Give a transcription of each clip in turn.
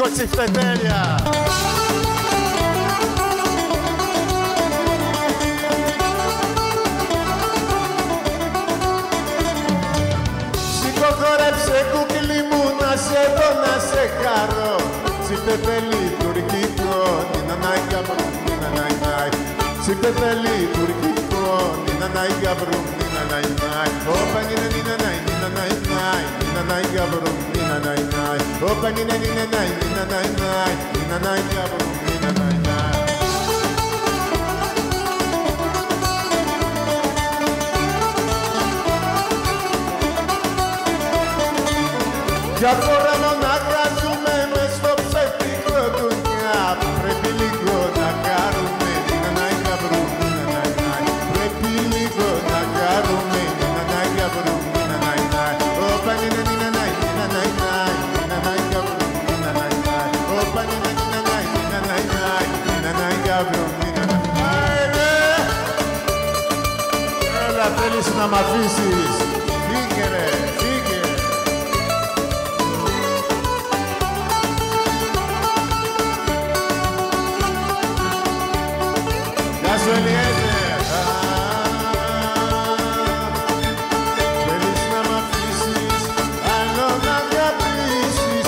Λίγο τσιφτετέλεια. Σηκωθόρεψε κούκλι μου να σε δω να σε χαρώ. Τσιφτετέλει τουρκικό, νίνα νάι γαμπρού, νίνα νάι νάι. Τσιφτετέλει τουρκικό, νίνα νάι γαμπρού, νίνα νάι νάι. Όπα νίνα νίνα νάι, νίνα νάι νάι. Νίνα νάι γαμπρού, νίνα νάι νάι. Όπα νίνα νίνα νάι, νίνα νάι νάι. Νίνα νάι γαμπρού, νίνα νάι νάι. Για φορά μονάχα ζούμε μες στο ψεύτικο δουλειά. Πρέπει λίγο να κάνουμε, νίνα νάι γαμπρού, νίνα νάι νάι. Πρέπει λίγο να κάνουμε, νίνα νάι γαμπρού, νίνα νάι νάι. Όπα νίνα νίνα νάι, νίνα νάι νάι. Νίνα νάι γαμπρού, νίνα νάι νάι. Όπα νίνα νίνα νάι, νίνα νάι νάι. Νίνα νάι γαμπρού, νίνα νάι νάι. Έλα, θέλεις να μ' αφήσεις. Φύγε ρε, φύγε. Γεια σου Ελιέζερ. Θέλεις να μ' αφήσεις, άλλο να διαπίσεις.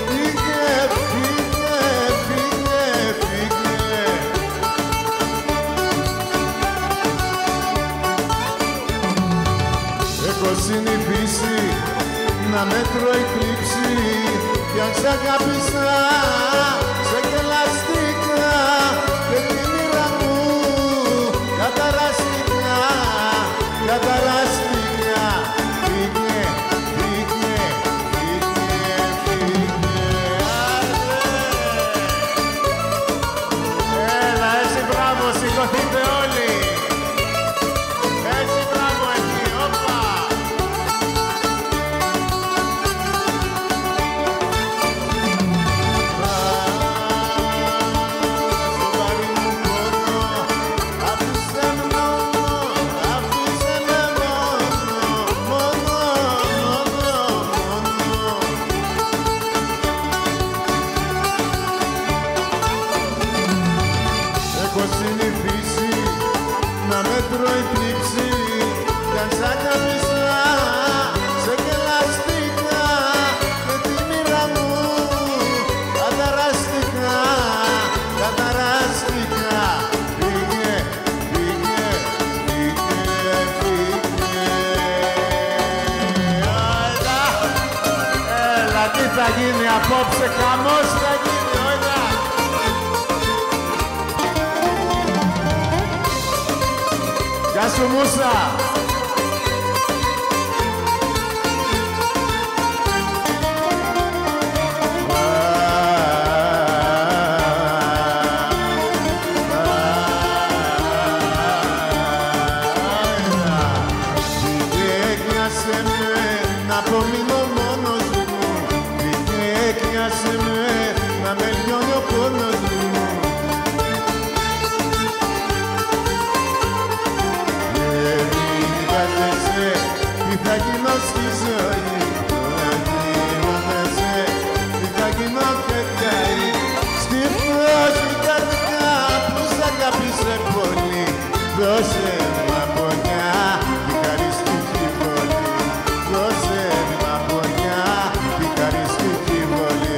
Φύγε, φύγε, φύγε, φύγε. Έχω συνηθίσει να μέτρω η κλίψη κι αν σ' αγάπησα, σε κελαστικά και τη μοίρα μου καταραστικά, καταραστικά. Φύγε, φύγε, φύγε, φύγε. Έλα, έτσι μπράβο, σηκωθείτε όλοι. Έτσι μπράβο, εκεί, όπα. Έχω συνηθίσει να μέτρω η κλίψη κι αν σ' αγάπησα, σε κελαστικά και τη μοίρα μου καταραστικά, καταραστικά. Φύγε, φύγε, φύγε, φύγε. Έλα, έλα, τι θα γίνει απόψε, χαμός θα γίνει, όλα. Γεια σου Μούσα! Φύγε, με, να απομείνω μόνος μου. Φύγε, με, να με λιώνει ο πόνος μου. Τι θα γίνω στη ζωή, τώρα γίνομαι, τι θα γίνω φεγγάρι. Στη πρώτη καρδιά που σ' αγάπησε πολύ, δώσε μου από μια ευχαριστική βολή. Δώσε μου από μια ευχαριστική βολή.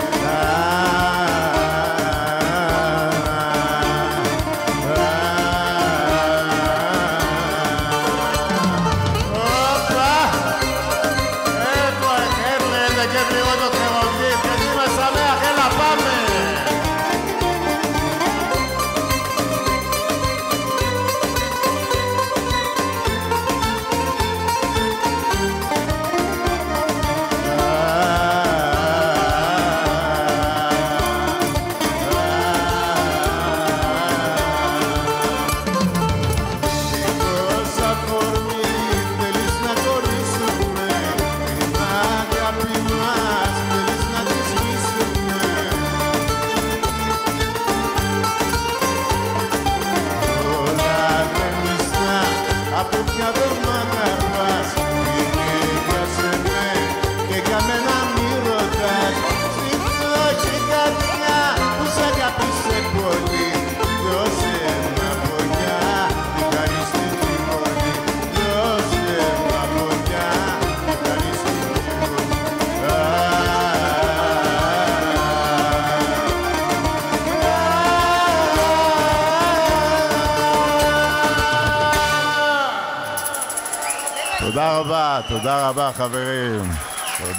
תודה רבה חברים. תודה.